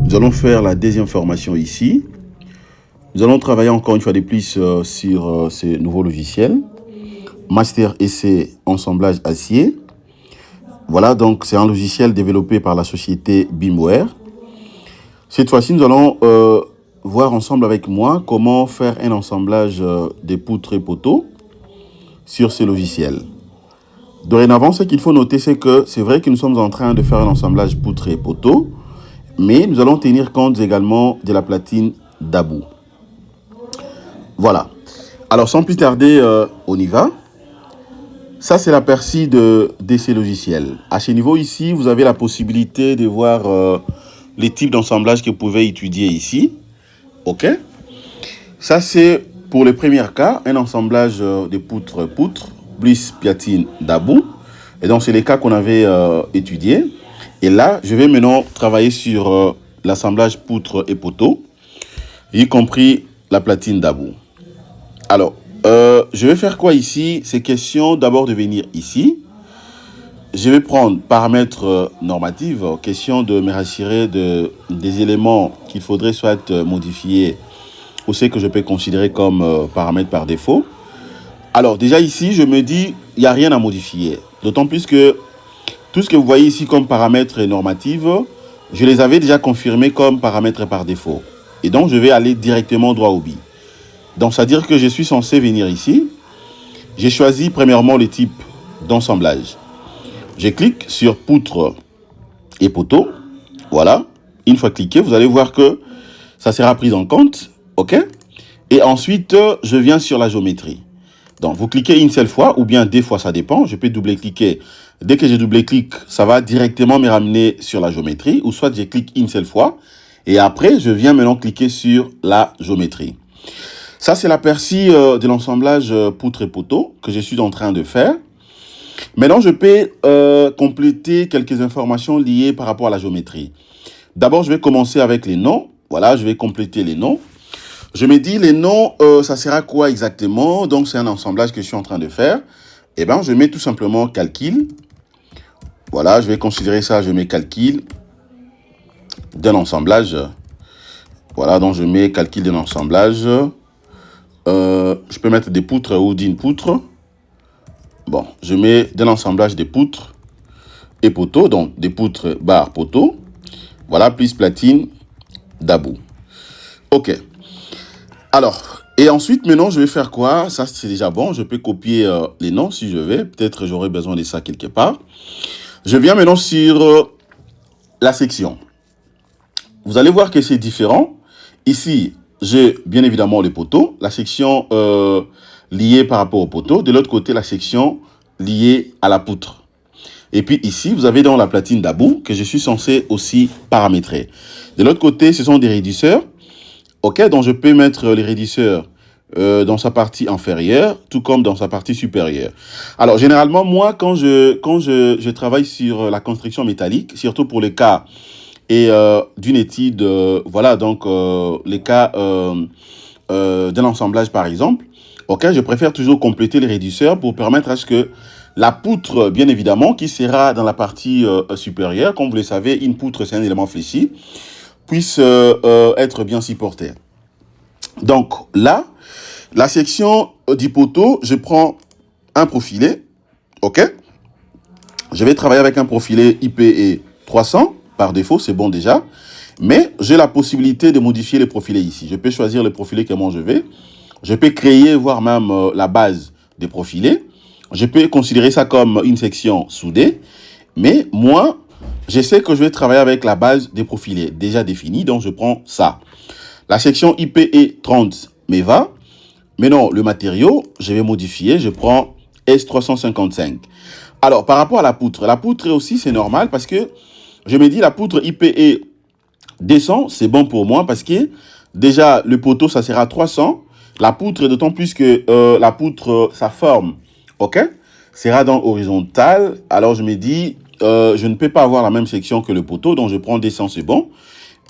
Nous allons faire la deuxième formation ici. Nous allons travailler encore une fois de plus sur ces nouveaux logiciels. Master Essai Ensemblage Acier. Voilà, donc c'est un logiciel développé par la société Bimware. Cette fois-ci, nous allons voir ensemble avec moi comment faire un assemblage des poutres et poteaux sur ce logiciel. Dorénavant, ce qu'il faut noter, c'est que c'est vrai que nous sommes en train de faire un assemblage poutres et poteaux, mais nous allons tenir compte également de la platine d'Abou. Voilà. Alors, sans plus tarder, on y va. Ça, c'est l'aperçu de ces logiciels. À ce niveau ici, vous avez la possibilité de voir les types d'assemblage que vous pouvez étudier ici. OK? Ça, c'est pour le premier cas, un assemblage de poutres plus platine d'Abou. Et donc, c'est les cas qu'on avait étudiés. Et là, je vais maintenant travailler sur l'assemblage poutres et poteaux, y compris la platine d'Abou. Alors, je vais faire quoi ici? C'est question d'abord de venir ici. Je vais prendre paramètres normatifs, question de me rassurer des éléments qu'il faudrait soit modifier ou ce que je peux considérer comme paramètres par défaut. Alors, déjà ici, je me dis, il n'y a rien à modifier. D'autant plus que tout ce que vous voyez ici comme paramètres normatifs, je les avais déjà confirmés comme paramètres par défaut. Et donc, je vais aller directement droit au but. Donc, c'est-à-dire que je suis censé venir ici. J'ai choisi premièrement le type d'assemblage. Je clique sur poutre et poteau. Voilà. Une fois cliqué, vous allez voir que ça sera pris en compte. OK? Et ensuite, je viens sur la géométrie. Donc, vous cliquez une seule fois ou bien deux fois, ça dépend. Je peux double-cliquer. Dès que je double-clique, ça va directement me ramener sur la géométrie. Ou soit, je clique une seule fois. Et après, je viens maintenant cliquer sur la géométrie. Ça, c'est l'aperçu de l'assemblage poutre et poteau que je suis en train de faire. Maintenant, je peux compléter quelques informations liées par rapport à la géométrie. D'abord, je vais commencer avec les noms. Voilà, je vais compléter les noms. Je me dis, les noms, ça sera quoi exactement? Donc, c'est un assemblage que je suis en train de faire. Eh bien, je mets tout simplement calcul. Voilà, je vais considérer ça, je mets calcul d'un assemblage. Voilà, donc je mets calcul d'un assemblage. Je peux mettre des poutres ou d'une poutre. Bon, je mets d'un assemblage des poutres et poteaux. Donc, des poutres barre poteaux. Voilà, plus platine d'Abou. OK. Alors, et ensuite, maintenant, je vais faire quoi? Ça, c'est déjà bon. Je peux copier les noms si je vais. Peut-être j'aurai besoin de ça quelque part. Je viens maintenant sur la section. Vous allez voir que c'est différent. Ici, j'ai bien évidemment les poteaux. La section liée par rapport aux poteaux. De l'autre côté, la section liée à la poutre. Et puis ici, vous avez dans la platine d'Abou que je suis censé aussi paramétrer. De l'autre côté, ce sont des réducteurs. OK, donc je peux mettre les réducteurs dans sa partie inférieure, tout comme dans sa partie supérieure. Alors, généralement, moi, quand je travaille sur la construction métallique, surtout pour les cas et d'une étude, voilà, donc les cas d'un assemblage, par exemple, OK, je préfère toujours compléter les réduceurs pour permettre à ce que la poutre, bien évidemment, qui sera dans la partie supérieure, comme vous le savez, une poutre, c'est un élément fléchi, puisse être bien supporté. Donc là, la section du poteau, je prends un profilé, OK? Je vais travailler avec un profilé IPE 300, par défaut, c'est bon déjà. Mais j'ai la possibilité de modifier les profilés ici. Je peux choisir le profilé que moi je veux. Je peux créer, voire même la base des profilés. Je peux considérer ça comme une section soudée. Mais moi, je sais que je vais travailler avec la base des profilés déjà définie, donc je prends ça. La section IPE 30 me va. Maintenant, le matériau, je vais modifier, je prends S355. Alors, par rapport à la poutre aussi, c'est normal parce que je me dis la poutre IPE 200, c'est bon pour moi parce que déjà, le poteau, ça sera 300. La poutre, d'autant plus que la poutre, sa forme, OK, sera dans horizontal. Alors, je me dis, je ne peux pas avoir la même section que le poteau, donc je prends 200, c'est bon.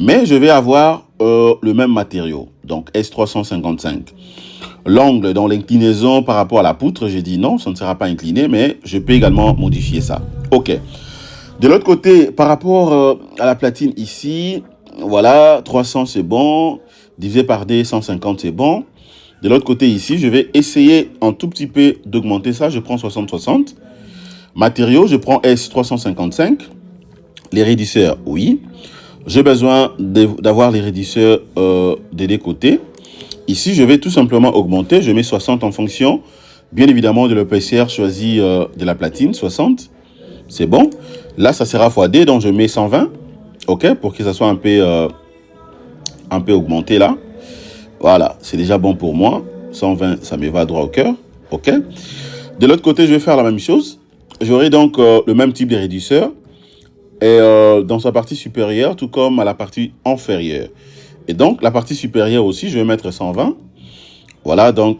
Mais je vais avoir le même matériau, donc S355. L'angle dans l'inclinaison par rapport à la poutre, j'ai dit non, ça ne sera pas incliné, mais je peux également modifier ça. OK. De l'autre côté, par rapport à la platine ici, Voilà, 300 c'est bon. Divisé par D, 150 c'est bon. De l'autre côté ici, je vais essayer un tout petit peu d'augmenter ça. Je prends 60-60. Matériaux, je prends S355. Les raidisseurs, oui. J'ai besoin d'avoir les raidisseurs des deux côtés. Ici, je vais tout simplement augmenter. Je mets 60 en fonction, bien évidemment, de l'épaisseur choisie de la platine. 60, c'est bon. Là, ça sera x D, donc je mets 120. OK, pour que ça soit un peu augmenté là. Voilà, c'est déjà bon pour moi. 120, ça me va droit au cœur. OK. De l'autre côté, je vais faire la même chose. J'aurai donc le même type de réducteur. Et dans sa partie supérieure, tout comme à la partie inférieure. Et donc, la partie supérieure aussi, je vais mettre 120. Voilà, donc,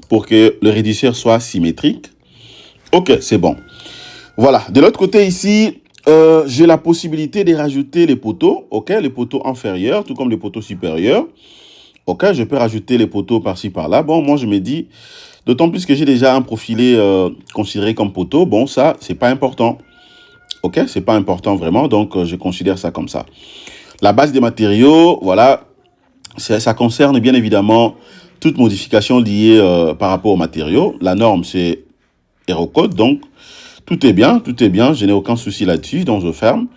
pour que le réducteur soit symétrique. OK, c'est bon. Voilà, de l'autre côté ici, j'ai la possibilité de rajouter les poteaux. OK, les poteaux inférieurs, tout comme les poteaux supérieurs. OK, je peux rajouter les poteaux par-ci, par-là. Bon, moi, je me dis, d'autant plus que j'ai déjà un profilé considéré comme poteau. Bon, ça, c'est pas important. OK, c'est pas important vraiment, donc je considère ça comme ça. La base des matériaux, voilà, ça concerne bien évidemment toute modification liée par rapport aux matériaux. La norme, c'est HeroCode, donc tout est bien, je n'ai aucun souci là-dessus, donc je ferme.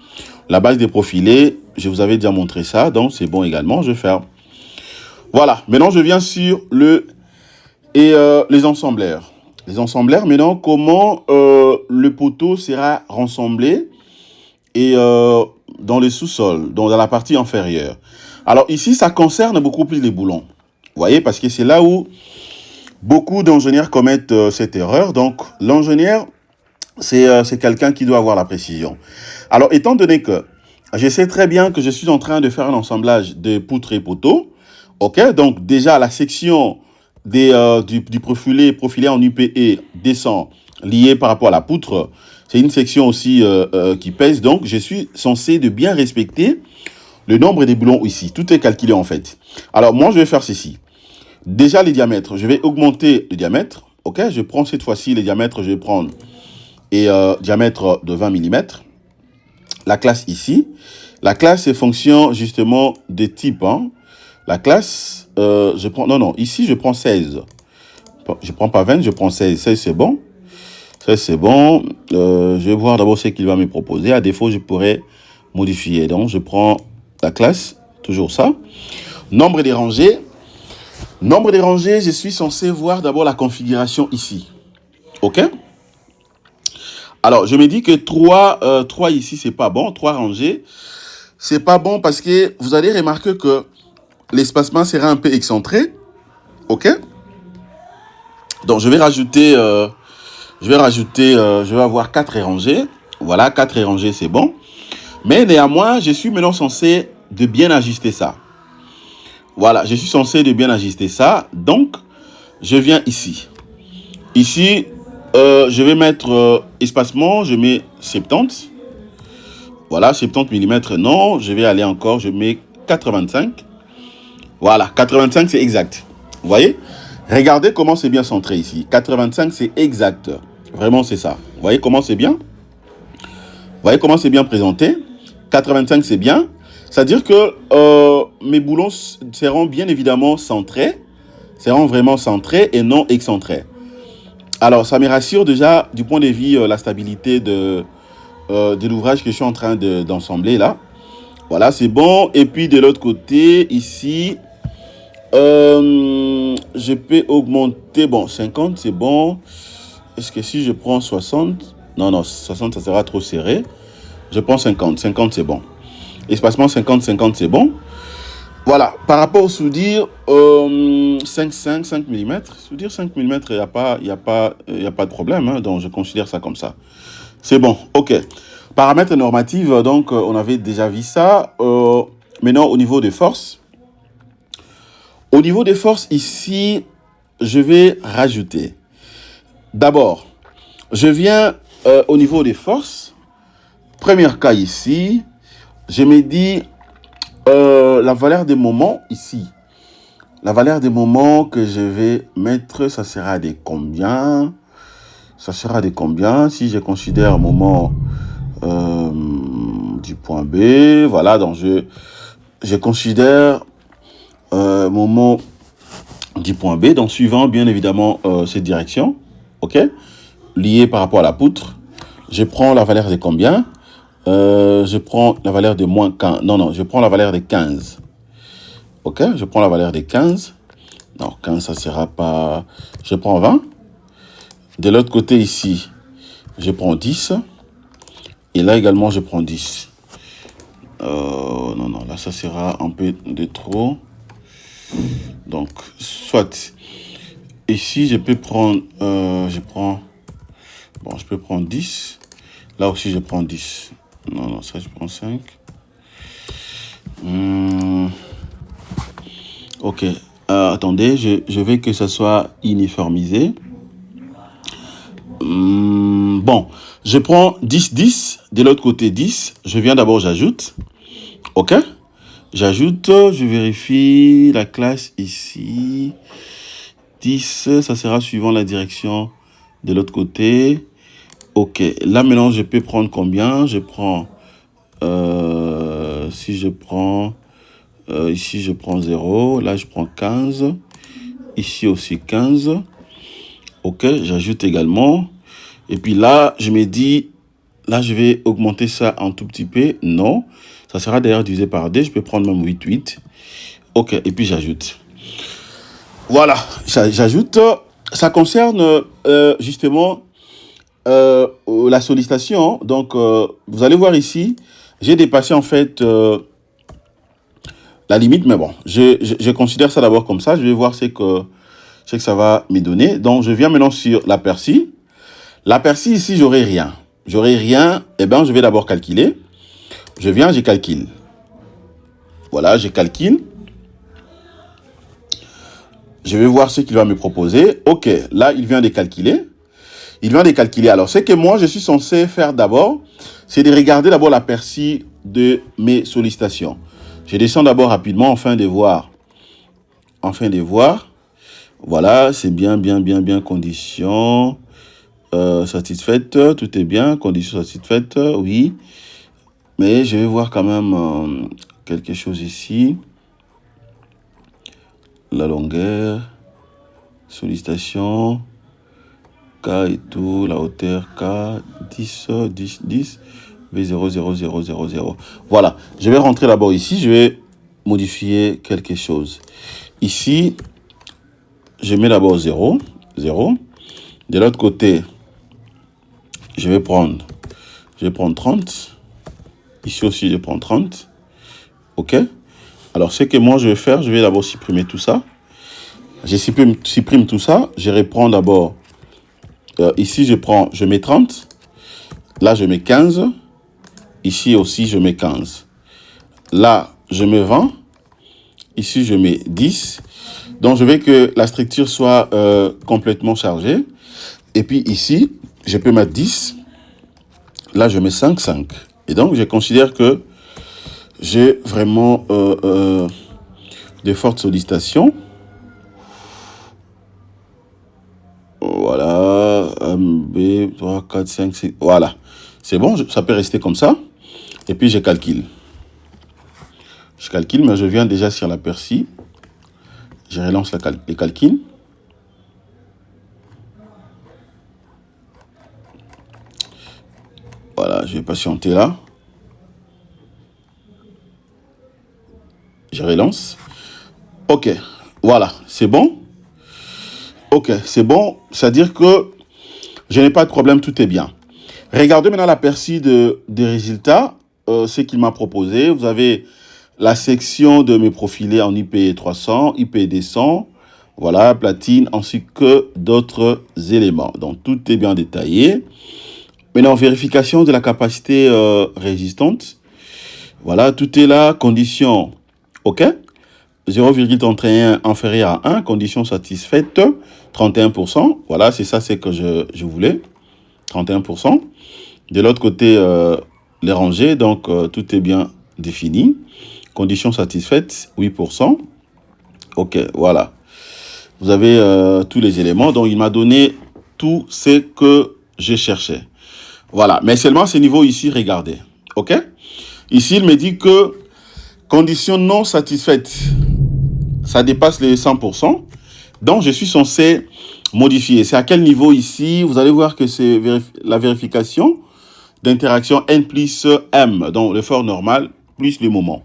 La base des profilés, je vous avais déjà montré ça, donc c'est bon également, je ferme. Voilà, maintenant je viens sur les ensembleurs. Les ensembleurs, maintenant, comment le poteau sera rassemblé et dans le sous-sol, dans la partie inférieure. Alors ici, ça concerne beaucoup plus les boulons. Vous voyez, parce que c'est là où beaucoup d'ingénieurs commettent cette erreur. Donc, l'ingénieur, c'est quelqu'un qui doit avoir la précision. Alors, étant donné que je sais très bien que je suis en train de faire un assemblage de poutres et poteaux, OK, donc déjà la section du profilé en UPE descend lié par rapport à la poutre. C'est une section aussi qui pèse, donc je suis censé de bien respecter le nombre des boulons ici. Tout est calculé en fait. Alors moi, je vais faire ceci. Déjà les diamètres, je vais augmenter le diamètre. OK, je prends cette fois-ci les diamètres, je vais prendre diamètre de 20 mm. La classe ici. La classe est fonction justement de type. Hein. La classe, je prends... Non, ici je prends 16. Je prends pas 20, je prends 16. 16 c'est bon. Ça, c'est bon. Je vais voir d'abord ce qu'il va me proposer. À défaut, je pourrais modifier. Donc, je prends la classe. Toujours ça. Nombre des rangées. Nombre des rangées, je suis censé voir d'abord la configuration ici. OK? Alors, je me dis que 3 ici, c'est pas bon. 3 rangées, c'est pas bon parce que vous allez remarquer que l'espacement sera un peu excentré. OK? Donc, je vais rajouter... je vais avoir 4 rangées. Voilà, 4 rangées, c'est bon. Mais néanmoins, je suis maintenant censé de bien ajuster ça. Voilà, je suis censé de bien ajuster ça. Donc, je viens ici. Ici, je vais mettre espacement, je mets 70. Voilà, 70 mm, non. Je vais aller encore, je mets 85. Voilà, 85, c'est exact. Vous voyez? Regardez comment c'est bien centré ici. 85, c'est exact. Vraiment, c'est ça. Vous voyez comment c'est bien? Vous voyez comment c'est bien présenté? 85, c'est bien. C'est-à-dire que mes boulons seront bien évidemment centrés. Seront vraiment centrés et non excentrés. Alors, ça me rassure déjà du point de vue la stabilité de l'ouvrage que je suis en train d'ensembler là. Voilà, c'est bon. Et puis, de l'autre côté, ici, je peux augmenter. Bon, 50, c'est bon. Est-ce que si je prends 60... Non, 60, ça sera trop serré. Je prends 50. 50, c'est bon. Espacement 50, c'est bon. Voilà. Par rapport au soudure, 5 mm. Soudure 5 mm, il n'y a pas de problème. Hein, donc, je considère ça comme ça. C'est bon. OK. Paramètres normatifs, donc, on avait déjà vu ça. Maintenant, au niveau des forces. Au niveau des forces, ici, je vais rajouter. D'abord, je viens au niveau des forces. Premier cas ici, je me dis la valeur des moments ici. La valeur des moments que je vais mettre, ça sera de combien? Ça sera de combien si je considère un moment du point B. Voilà, donc je considère mon mot du point B, donc suivant bien évidemment cette direction, ok, lié par rapport à la poutre. Je prends la valeur de combien? Je prends la valeur de moins 15. Non, je prends la valeur de 15. Ok, je prends la valeur de 15. Non, 15, ça sera pas... Je prends 20. De l'autre côté ici, je prends 10. Et là également, je prends 10. Non, là, ça sera un peu de trop. Donc, soit... Ici, je peux prendre... je peux prendre 10. Là aussi, je prends 10. Non, ça, je prends 5. Ok. Attendez, je veux que ça soit uniformisé. Bon, je prends 10, 10. De l'autre côté, 10. Je viens d'abord, j'ajoute. Ok. J'ajoute, je vérifie la classe ici. 10, ça sera suivant la direction de l'autre côté. Ok. Là, maintenant, je peux prendre combien? Je prends... si je prends... ici, je prends 0. Là, je prends 15. Ici aussi, 15. Ok, j'ajoute également. Et puis là, je me dis... Là, je vais augmenter ça un tout petit peu. Non. Ça sera d'ailleurs divisé par D. Je peux prendre même 8, 8. Ok, et puis j'ajoute. Voilà, j'ajoute. Ça concerne justement la sollicitation. Donc, vous allez voir ici, j'ai dépassé en fait... la limite, mais bon, je considère ça d'abord comme ça. Je vais voir ce que ça va me donner. Donc, je viens maintenant sur l'aperçu. L'aperçu, ici, j'aurai rien. J'aurai rien. Eh bien, je vais d'abord calculer. Je viens, je calcule. Voilà, je calcule. Je vais voir ce qu'il va me proposer. Ok, là, il vient de calculer. Il vient de calculer. Alors, ce que moi, je suis censé faire d'abord, c'est de regarder d'abord l'aperçu de mes sollicitations. Je descends d'abord rapidement, afin de voir. Voilà, c'est bien. Conditions satisfaites. Tout est bien. Conditions satisfaites, oui. Mais je vais voir quand même quelque chose ici. La longueur. Sollicitation. K et tout. La hauteur K. 10, V00000. Voilà. Je vais rentrer d'abord ici. Je vais modifier quelque chose. Ici, je mets d'abord 0. De l'autre côté, je vais prendre 30. Ici aussi, je prends 30. OK. Alors, ce que moi, je vais faire, je vais d'abord supprimer tout ça. Je supprime tout ça. Je reprends d'abord. Ici, je mets 30. Là, je mets 15. Ici aussi, je mets 15. Là, je mets 20. Ici, je mets 10. Donc, je veux que la structure soit complètement chargée. Et puis ici, je peux mettre 10. Là, je mets 5. Et donc, je considère que j'ai vraiment de fortes sollicitations. Voilà. B, 3, 4, 5, 6. Voilà. C'est bon, ça peut rester comme ça. Et puis, je calcule. Mais je viens déjà sur l'aperçu. Je relance les calculs. Voilà, je vais patienter là. Je relance. Ok, voilà, c'est bon. Ok, c'est bon. C'est-à-dire que je n'ai pas de problème, tout est bien. Regardez maintenant l'aperçu des résultats, ce qu'il m'a proposé. Vous avez la section de mes profilés en IP300, IP200, voilà, platine, ainsi que d'autres éléments. Donc, tout est bien détaillé. Maintenant, vérification de la capacité résistante. Voilà, tout est là. Condition, OK. 0,31 inférieur à 1. Condition satisfaite, 31%. Voilà, c'est ça, c'est que je voulais. 31%. De l'autre côté, les rangées. Donc, tout est bien défini. Condition satisfaite, 8%. OK, voilà. Vous avez tous les éléments. Donc, il m'a donné tout ce que je cherchais. Voilà, mais seulement ce niveau ici, regardez. OK? Ici, il me dit que Condition non satisfaite. Ça dépasse les 100%. Donc, je suis censé modifier. C'est à quel niveau ici? Vous allez voir que c'est la vérification d'interaction N plus M. Donc, l'effort normal plus le moment.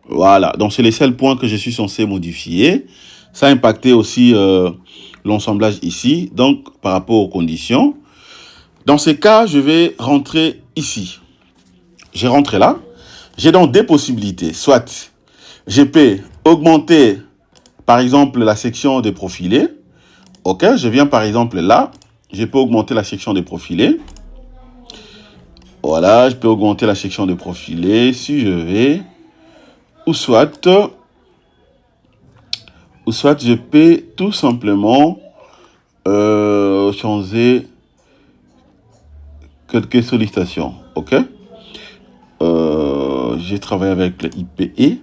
Voilà. Donc, c'est les seuls points que je suis censé modifier. Ça a impacté aussi l'assemblage ici. Donc, par rapport aux conditions. Dans ces cas, je vais rentrer ici. J'ai rentré là. J'ai donc des possibilités. Soit je peux augmenter, par exemple, la section des profilés. OK, je viens par exemple là. Je peux augmenter la section des profilés. Voilà, je peux augmenter la section des profilés si je vais. Ou soit je peux tout simplement changer quelques sollicitations. OK. J'ai travaillé avec le IPE.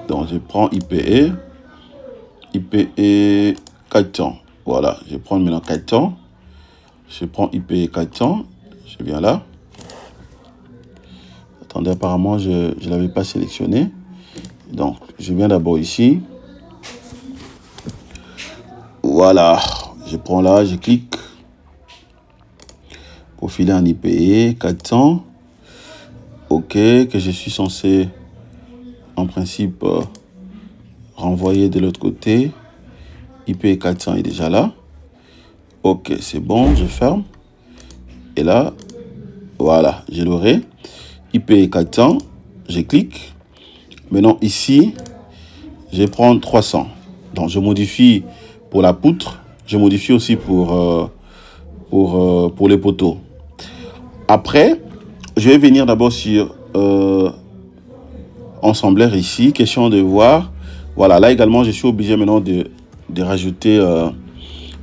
Donc, je prends IPE. IPE 400. Voilà, je prends maintenant 400. Je prends IPE 400. Je viens là. Attendez, apparemment, je ne l'avais pas sélectionné. Donc, je viens d'abord ici. Voilà. Je prends là, je clique. Profiler en IPE 400. OK, que je suis censé, en principe, renvoyer de l'autre côté. IPE 400 est déjà là. OK, c'est bon, je ferme. Et là, voilà, je l'aurai. IPE 400, je clique. Maintenant, ici, je vais prendre 300. Donc, je modifie pour la poutre. Je modifie aussi pour les poteaux. Après, je vais venir d'abord sur ensembleur ici. Question de voir. Voilà, là également, je suis obligé maintenant de rajouter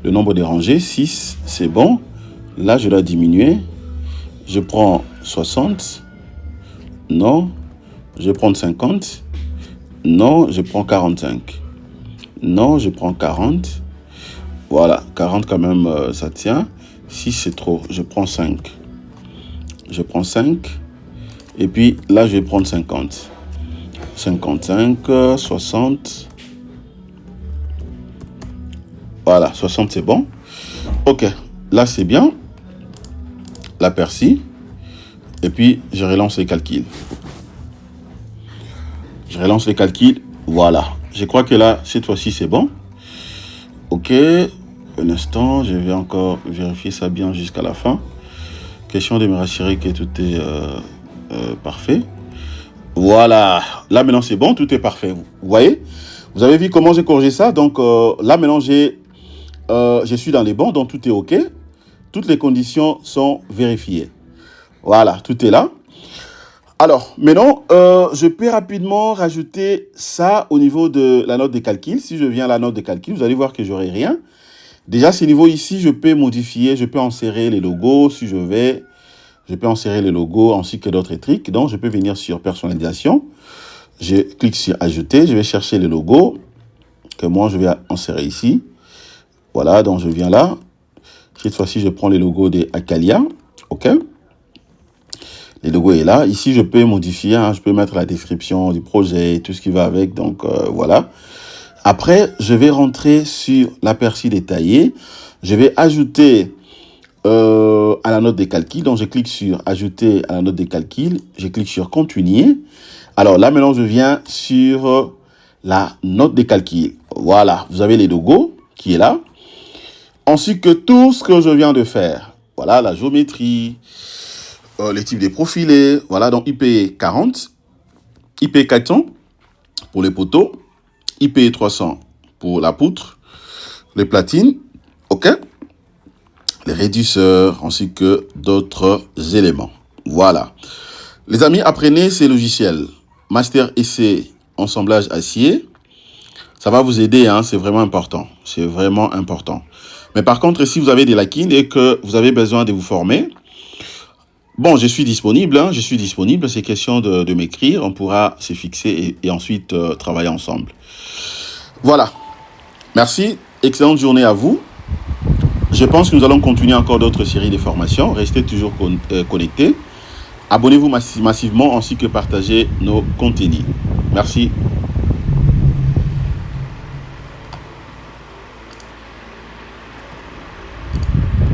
le nombre de rangées. 6, c'est bon. Là, je dois diminuer. Je prends 60. Non. Je vais prendre 50. Non, je prends 45. Non, je prends 40. Voilà, 40 quand même, ça tient. 6, c'est trop. Je prends 5. Je prends 5. Et puis là, je vais prendre 50. 55, 60. Voilà, 60, c'est bon. OK, là, c'est bien. La persil. Et puis, je relance les calculs. Je relance les calculs. Voilà. Je crois que là, cette fois-ci, c'est bon. OK. Un instant, je vais encore vérifier ça bien jusqu'à la fin. Question de me rassurer que tout est parfait. Voilà. Là, maintenant, c'est bon. Tout est parfait. Vous voyez? Vous avez vu comment j'ai corrigé ça? Donc, là, maintenant, je suis dans les bons. Donc, tout est OK. Toutes les conditions sont vérifiées. Voilà. Tout est là. Alors, maintenant, je peux rapidement rajouter ça au niveau de la note de calcul. Si je viens à la note de calcul, vous allez voir que j'aurai rien. Déjà, ce niveau ici, je peux modifier, je peux insérer les logos. Si je peux insérer les logos ainsi que d'autres trucs. Donc, je peux venir sur personnalisation. Je clique sur ajouter. Je vais chercher les logos que moi, je vais insérer ici. Voilà, donc je viens là. Cette fois-ci, je prends les logos de Acalia. OK. Le logo est là. Ici, je peux modifier. Je peux mettre la description du projet, tout ce qui va avec. Donc, voilà. Après, je vais rentrer sur l'aperçu détaillé. Je vais ajouter à la note des calculs. Donc, je clique sur ajouter à la note des calculs. Je clique sur continuer. Alors là, maintenant, je viens sur la note des calculs. Voilà. Vous avez les logos qui est là. Ainsi que tout ce que je viens de faire. Voilà, la géométrie. Les types des profilés, voilà, donc IPE 40, IPE 400 pour les poteaux, IPE 300 pour la poutre, les platines, OK, les réducteurs ainsi que d'autres éléments. Voilà. Les amis, apprenez ces logiciels. Master Essai, assemblage acier. Ça va vous aider, c'est vraiment important. C'est vraiment important. Mais par contre, si vous avez des lacunes et que vous avez besoin de vous former, bon, je suis disponible, c'est question de m'écrire, on pourra se fixer et ensuite travailler ensemble. Voilà, merci, excellente journée à vous. Je pense que nous allons continuer encore d'autres séries de formations, restez toujours connectés. Abonnez-vous massivement ainsi que partagez nos contenus. Merci.